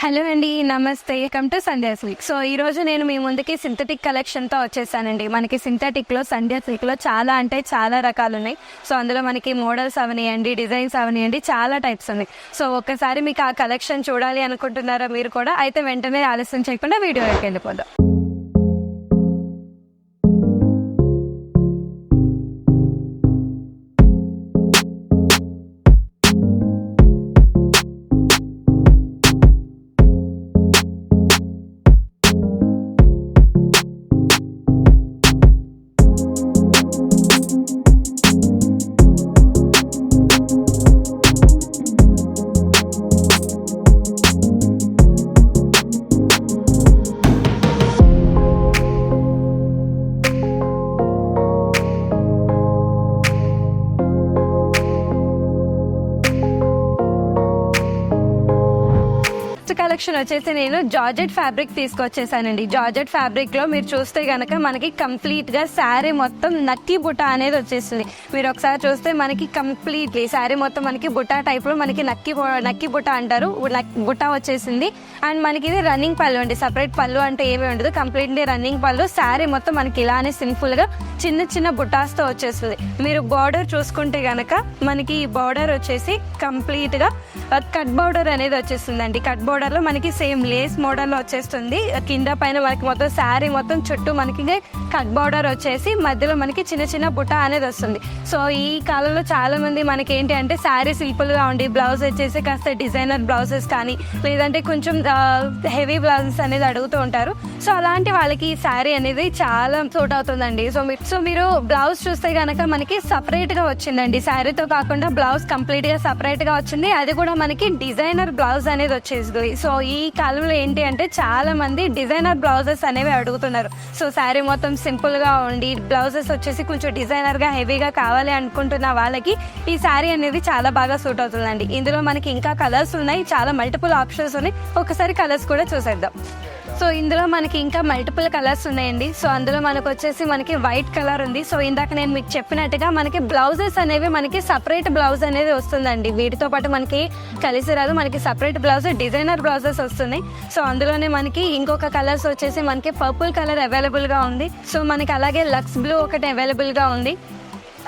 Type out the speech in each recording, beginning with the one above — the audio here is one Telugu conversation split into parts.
హలో అండి, నమస్తే. Welcome to Sandhya silk. So ఈ రోజు నేను మీ ముందుకి సింథటిక్ కలెక్షన్తో వచ్చేసానండి. మనకి సింథటిక్లో సంధ్యా సిల్క్లో చాలా అంటే చాలా రకాలు ఉన్నాయి. సో అందులో మనకి మోడల్స్ అవనియండి, డిజైన్స్ అవనియండి, చాలా టైప్స్ ఉన్నాయి. సో ఒక్కసారి మీకు ఆ కలెక్షన్ చూడాలి అనుకుంటున్నారా మీరు కూడా? అయితే వెంటనే ఆలస్యం చేయకుండా వీడియోలోకి వెళ్ళిపోదాం. కలెక్షన్ వచ్చేసి నేను జార్జెట్ ఫ్యాబ్రిక్ తీసుకొచ్చేసానండి. జార్జెట్ ఫ్యాబ్రిక్ లో మీరు చూస్తే గనక మనకి కంప్లీట్ గా శారీ మొత్తం నక్కి బుటా అనేది వచ్చేస్తుంది. మీరు ఒకసారి చూస్తే మనకి కంప్లీట్లీ శారీ మొత్తం మనకి బుటా టైప్ లో మనకి నక్కి బుటా అంటారు, బుటా వచ్చేసింది. అండ్ మనకి ఇది రన్నింగ్ పళ్ళు అండి. సపరేట్ పళ్ళు అంటే ఏమీ ఉండదు, కంప్లీట్లీ రన్నింగ్ పళ్ళు. శారీ మొత్తం మనకి ఇలానే సింపుల్ గా చిన్న చిన్న బుటాస్ తో వచ్చేస్తుంది. మీరు బార్డర్ చూసుకుంటే గనక మనకి ఈ బార్డర్ వచ్చేసి కంప్లీట్ గా కట్ బార్డర్ అనేది వచ్చేస్తుందండి. కట్ బార్డర్ లో మనకి సేమ్ లేస్ మోడల్ లో వచ్చేస్తుంది. కింద పైన మనకి మొత్తం శారీ మొత్తం చుట్టూ మనకి కట్ బార్డర్ వచ్చేసి మధ్యలో మనకి చిన్న చిన్న బుటా అనేది వస్తుంది. సో ఈ కాలంలో చాలా మంది మనకి ఏంటి అంటే శారీ సింపుల్ గా ఉండి బ్లౌజ్ వచ్చేసి కాస్త డిజైనర్ బ్లౌజెస్ కానీ లేదంటే కొంచెం హెవీ బ్లౌజెస్ అనేది అడుగుతూ ఉంటారు. సో అలాంటి వాళ్ళకి ఈ శారీ అనేది చాలా సూట్ అవుతుందండి. సో మీరు బ్లౌజ్ చూస్తే కనుక మనకి సపరేట్ గా వచ్చిందండి. శారీతో కాకుండా బ్లౌజ్ కంప్లీట్ గా సపరేట్ గా వచ్చింది. అది కూడా మనకి డిజైనర్ బ్లౌజ్ అనేది వచ్చేసింది. సో ఈ కాలంలో ఏంటి అంటే చాలా మంది డిజైనర్ బ్లౌజెస్ అనేవి అడుగుతున్నారు. సో శారీ మొత్తం సింపుల్ గా ఉండి బ్లౌజెస్ వచ్చేసి కొంచెం డిజైనర్ గా హెవీగా కావాలి అనుకుంటున్న వాళ్ళకి ఈ శారీ అనేది చాలా బాగా సూట్ అవుతుందండి. ఇందులో మనకి ఇంకా కలర్స్ ఉన్నాయి, చాలా మల్టిపుల్ ఆప్షన్స్ ఉన్నాయి. ఒకసారి కలర్స్ కూడా చూసేద్దాం. సో ఇందులో మనకి ఇంకా మల్టిపుల్ కలర్స్ ఉన్నాయండి. సో అందులో మనకు వచ్చేసి మనకి వైట్ కలర్ ఉంది. సో ఇందాక నేను మీకు చెప్పినట్టుగా మనకి బ్లౌజెస్ అనేవి మనకి సపరేట్ బ్లౌజ్ అనేది వస్తుందండి. వీటితో పాటు మనకి కలిసి రాదు, మనకి సపరేట్ బ్లౌజ్ డిజైనర్ బ్లౌజెస్ వస్తున్నాయి. సో అందులోనే మనకి ఇంకొక కలర్స్ వచ్చేసి మనకి పర్పుల్ కలర్ అవైలబుల్గా ఉంది. సో మనకి అలాగే లక్స్ బ్లూ ఒకటి అవైలబుల్గా ఉంది.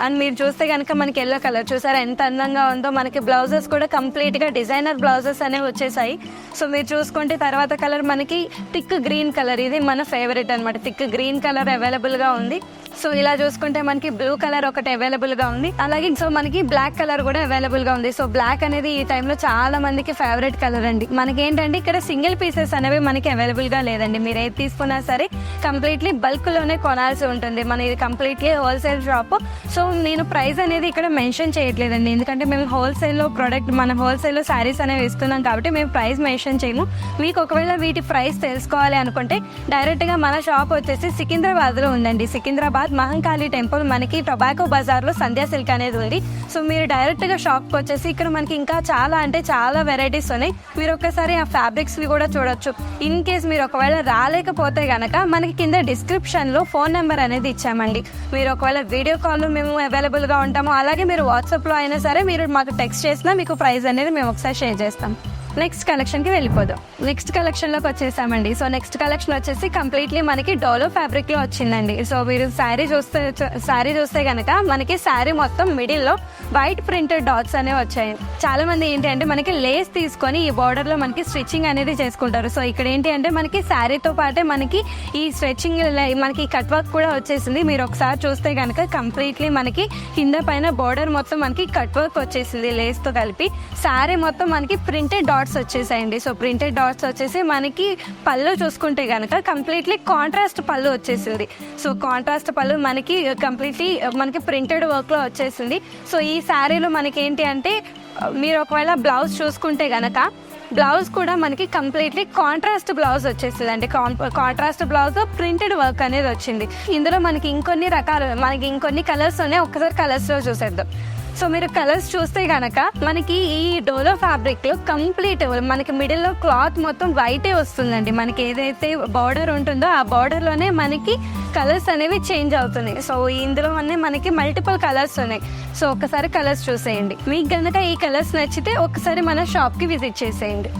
అండ్ మీరు చూస్తే కనుక మనకి ఎల్లో కలర్ చూసారా ఎంత అందంగా ఉందో. మనకి బ్లౌజెస్ కూడా కంప్లీట్గా డిజైనర్ బ్లౌజెస్ అనేవి వచ్చేసాయి. సో మీరు చూసుకుంటే తర్వాత కలర్ మనకి థిక్ గ్రీన్ కలర్, ఇది మన ఫేవరెట్ అనమాట. థిక్ గ్రీన్ కలర్ అవైలబుల్గా ఉంది. సో ఇలా చూసుకుంటే మనకి బ్లూ కలర్ ఒకటి అవైలబుల్గా ఉంది. అలాగే సో మనకి బ్లాక్ కలర్ కూడా అవైలబుల్గా ఉంది. సో బ్లాక్ అనేది ఈ టైంలో చాలా మందికి ఫేవరెట్ కలర్ అండి. మనకి ఏంటంటే ఇక్కడ సింగిల్ పీసెస్ అనేవి మనకి అవైలబుల్గా లేదండి. మీరు ఏది తీసుకున్నా సరే కంప్లీట్లీ బల్క్లోనే కొనాల్సి ఉంటుంది. మన ఇది కంప్లీట్లీ హోల్సేల్ షాప్. సో నేను ప్రైస్ అనేది ఇక్కడ మెన్షన్ చేయట్లేదండి, ఎందుకంటే మేము హోల్సేల్లో ప్రోడక్ట్ మన హోల్సేల్లో శారీస్ అనేవి ఇస్తున్నాం కాబట్టి మేము ప్రైస్ మెన్షన్ చేయము. మీకు ఒకవేళ వీటి ప్రైస్ తెలుసుకోవాలి అనుకుంటే డైరెక్ట్గా మన షాప్ వచ్చేసి సికింద్రాబాద్లో ఉందండి. సికింద్రాబాద్ మహంకాళి టెంపుల్ మనకి టొబాకో బజార్లో సంధ్యా సిల్క్ అనేది ఉంది. సో మీరు డైరెక్ట్గా షాప్కి వచ్చేసి ఇక్కడ మనకి ఇంకా చాలా అంటే చాలా వెరైటీస్ ఉన్నాయి. మీరు ఒక్కసారి ఆ ఫ్యాబ్రిక్స్వి కూడా చూడొచ్చు. ఇన్ కేస్ మీరు ఒకవేళ రాలేకపోతే కనుక మనకి కింద డిస్క్రిప్షన్లో ఫోన్ నెంబర్ అనేది ఇచ్చామండి. మీరు ఒకవేళ వీడియో కాల్లో మేము అవైలబుల్గా ఉంటాము. అలాగే మీరు వాట్సాప్లో అయినా సరే మీరు మాకు టెక్స్ట్ చేసినా మీకు ప్రైస్ అనేది మేము ఒకసారి షేర్ చేస్తాం. నెక్స్ట్ కలెక్షన్కి వెళ్ళిపోదాం. నెక్స్ట్ కలెక్షన్లోకి వచ్చేసామండి. సో నెక్స్ట్ కలెక్షన్ వచ్చేసి కంప్లీట్లీ మనకి డోలో ఫ్యాబ్రిక్లో వచ్చిందండి. సో మీరు శారీ చూస్తే కనుక మనకి శారీ మొత్తం మిడిల్లో వైట్ ప్రింటెడ్ డాట్స్ అనేవి వచ్చాయి. చాలా మంది ఏంటి అంటే మనకి లేస్ తీసుకొని ఈ బార్డర్లో మనకి స్టిచ్చింగ్ అనేది చేసుకుంటారు. సో ఇక్కడ ఏంటి అంటే మనకి శారీతో పాటే మనకి ఈ స్ట్రెచ్చింగ్ మనకి కట్ వర్క్ కూడా వచ్చేసింది. మీరు ఒకసారి చూస్తే కనుక కంప్లీట్లీ మనకి కింద పైన బార్డర్ మొత్తం మనకి కట్ వర్క్ వచ్చేసింది లేస్తో కలిపి. శారీ మొత్తం మనకి ప్రింటెడ్ డాట్స్ వచ్చేసాయండి. సో ప్రింటెడ్ డాట్స్ వచ్చేసి మనకి పళ్ళు చూసుకుంటే కనుక కంప్లీట్లీ కాంట్రాస్ట్ పళ్ళు వచ్చేసింది. సో కాంట్రాస్ట్ పళ్ళు మనకి కంప్లీట్లీ మనకి ప్రింటెడ్ వర్క్లో వచ్చేసింది. సో ఈ శారీలో మనకి ఏంటి అంటే మీరు ఒకవేళ బ్లౌజ్ చూసుకుంటే కనుక బ్లౌజ్ కూడా మనకి కంప్లీట్లీ కాంట్రాస్ట్ బ్లౌజ్ వచ్చేస్తుంది అండి. కాంట్రాస్ట్ బ్లౌజ్ ప్రింటెడ్ వర్క్ అనేది వచ్చింది. ఇందులో మనకి ఇంకొన్ని కలర్స్ ఉన్నాయి. ఒక్కసారి కలర్స్లో చూసేద్దాం. సో మీరు కలర్స్ చూస్తే కనుక మనకి ఈ డోలో ఫ్యాబ్రిక్లో కంప్లీట్ మనకి మిడిల్లో క్లాత్ మొత్తం వైటే వస్తుందండి. మనకి ఏదైతే బార్డర్ ఉంటుందో ఆ బార్డర్లోనే మనకి కలర్స్ అనేవి చేంజ్ అవుతున్నాయి. సో ఇందులో మనకి మల్టిపుల్ కలర్స్ ఉన్నాయి. సో ఒకసారి కలర్స్ చూసేయండి. మీకు కనుక ఈ కలర్స్ నచ్చితే ఒకసారి మన షాప్కి విజిట్ చేసేయండి.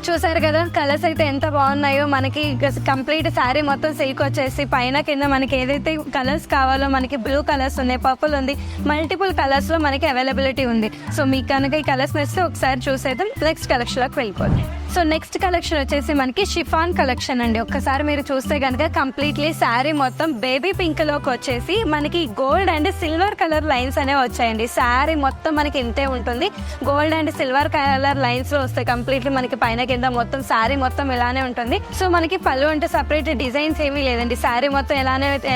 చూసారు కదా కలర్స్ అయితే ఎంత బాగున్నాయో. మనకి కంప్లీట్ శారీ మొత్తం సిల్క్ వచ్చేసి పైన కింద మనకి ఏదైతే కలర్స్ కావాలో మనకి బ్లూ కలర్స్ ఉన్నాయి, పర్పుల్ ఉంది, మల్టిపుల్ కలర్స్ లో మనకి అవైలబిలిటీ ఉంది. సో మీకు కనుక ఈ కలర్స్ నచ్చితే ఒకసారి చూసేద్దాం. నెక్స్ట్ కలెక్షన్ లోకి వెళ్ళిపోతుంది. సో నెక్స్ట్ కలెక్షన్ వచ్చేసి మనకి షిఫాన్ కలెక్షన్ అండి. ఒక్కసారి మీరు చూస్తే కనుక కంప్లీట్లీ శారీ మొత్తం బేబీ పింక్ లోకి వచ్చేసి మనకి gold and silver colour lines అనేవి వచ్చాయండి. శారీ మొత్తం మనకి ఇంతే ఉంటుంది, gold and silver colour lines లో వస్తాయి. కంప్లీట్లీ మనకి పైన కింద మొత్తం శారీ మొత్తం ఇలానే ఉంటుంది. సో మనకి పళ్ళు అంటే సపరేట్ డిజైన్స్ ఏమీ లేదండి, శారీ మొత్తం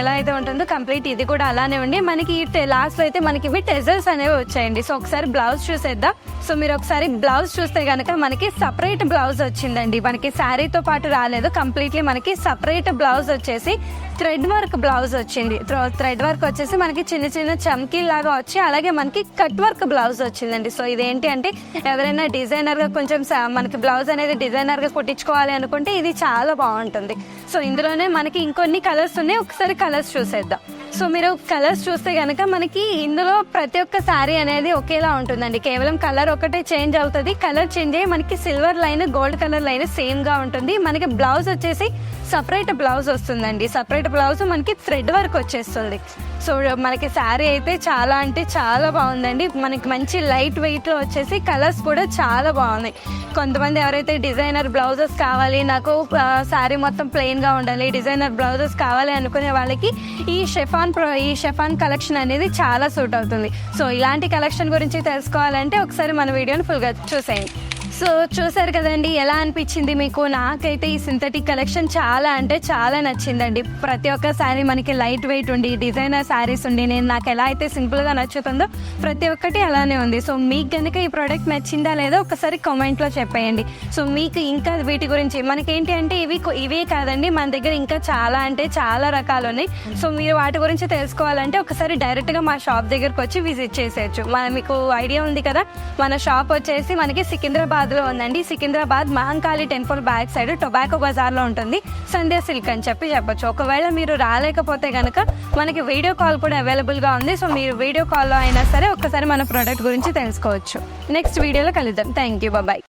ఎలా అయితే ఉంటుందో కంప్లీట్ ఇది కూడా అలానే ఉండి మనకి లాస్ట్ లో అయితే మనకి ఇవి టెజల్స్ అనేవి వచ్చాయండి. సో ఒకసారి బ్లౌజ్ చూసేద్దాం. సో మీరు ఒకసారి బ్లౌజ్ చూస్తే కనుక మనకి సపరేట్ బ్లౌజ్ వచ్చిందండి, మనకి శారీతో పాటు రాలేదు. కంప్లీట్లీ మనకి సపరేట్ బ్లౌజ్ వచ్చేసి థ్రెడ్ వర్క్ బ్లౌజ్ వచ్చింది. థ్రెడ్ వర్క్ వచ్చేసి మనకి చిన్న చిన్న చమ్కీ లాగా వచ్చి అలాగే మనకి కట్ వర్క్ బ్లౌజ్ వచ్చిందండి. సో ఇదేంటి అంటే ఎవరైనా డిజైనర్ గా కొంచెం మనకి బ్లౌజ్ అనేది డిజైనర్ గా కుట్టించుకోవాలి అనుకుంటే ఇది చాలా బాగుంటుంది. సో ఇందులోనే మనకి ఇంకొన్ని కలర్స్ ఉన్నాయి, ఒకసారి కలర్స్ చూసేద్దాం. సో మీరు కలర్స్ చూస్తే కనుక మనకి ఇందులో ప్రతి ఒక్క శారీ అనేది ఒకేలా ఉంటుందండి, కేవలం కలర్ ఒకటే చేంజ్ అవుతుంది. కలర్ చేంజ్ అయ్యి మనకి silver line gold colour line same గా ఉంటుంది. మనకి బ్లౌజ్ వచ్చేసి సపరేట్ బ్లౌజ్ వస్తుందండి, సపరేట్ బ్లౌజ్ మనకి థ్రెడ్ వర్క్ వచ్చేస్తుంది. సో మనకి శారీ అయితే చాలా అంటే చాలా బాగుందండి. మనకి మంచి లైట్ వెయిట్లో వచ్చేసి కలర్స్ కూడా చాలా బాగున్నాయి. కొంతమంది ఎవరైతే డిజైనర్ బ్లౌజెస్ కావాలి, నాకు శారీ మొత్తం ప్లెయిన్గా ఉండాలి, డిజైనర్ బ్లౌజెస్ కావాలి అనుకునే వాళ్ళకి ఈ షెఫాన్ కలెక్షన్ అనేది చాలా సూట్ అవుతుంది. సో ఇలాంటి కలెక్షన్ గురించి తెలుసుకోవాలంటే ఒకసారి మన వీడియోని ఫుల్గా చూసేయండి. సో చూసారు కదండి, ఎలా అనిపించింది మీకు? నాకైతే ఈ సింథటిక్ కలెక్షన్ చాలా అంటే చాలా నచ్చిందండి. ప్రతి ఒక్క శారీ మనకి లైట్ వెయిట్ ఉండి డిజైనర్ శారీస్ ఉండి నాకు ఎలా అయితే సింపుల్గా నచ్చుతుందో ప్రతి ఒక్కటి అలానే ఉంది. సో మీకు కనుక ఈ ప్రోడక్ట్ నచ్చిందా లేదో ఒకసారి కామెంట్లో చెప్పేయండి. సో మీకు ఇంకా వీటి గురించి మనకేంటి అంటే ఇవే కాదండి, మన దగ్గర ఇంకా చాలా అంటే చాలా రకాలు ఉన్నాయి. సో మీరు వాటి గురించి తెలుసుకోవాలంటే ఒకసారి డైరెక్ట్గా మా షాప్ దగ్గరకు వచ్చి విజిట్ చేసేయచ్చు. మీకు ఐడియా ఉంది కదా, మన షాప్ వచ్చేసి మనకి సికింద్రాబాద్ లో ఉందండి. Secunderabad Mahankali temple back side tobacco Bazaar లో ఉంటుంది, సంధ్య సిల్క్ అని చెప్పొచ్చు. ఒకవేళ మీరు రాలేకపోతే కనుక మనకి వీడియో కాల్ కూడా అవైలబుల్ గా ఉంది. సో మీరు వీడియో కాల్లో అయినా సరే ఒక్కసారి మన ప్రోడక్ట్ గురించి తెలుసుకోవచ్చు. నెక్స్ట్ వీడియోలో కలుద్దాం. Thank you, bye.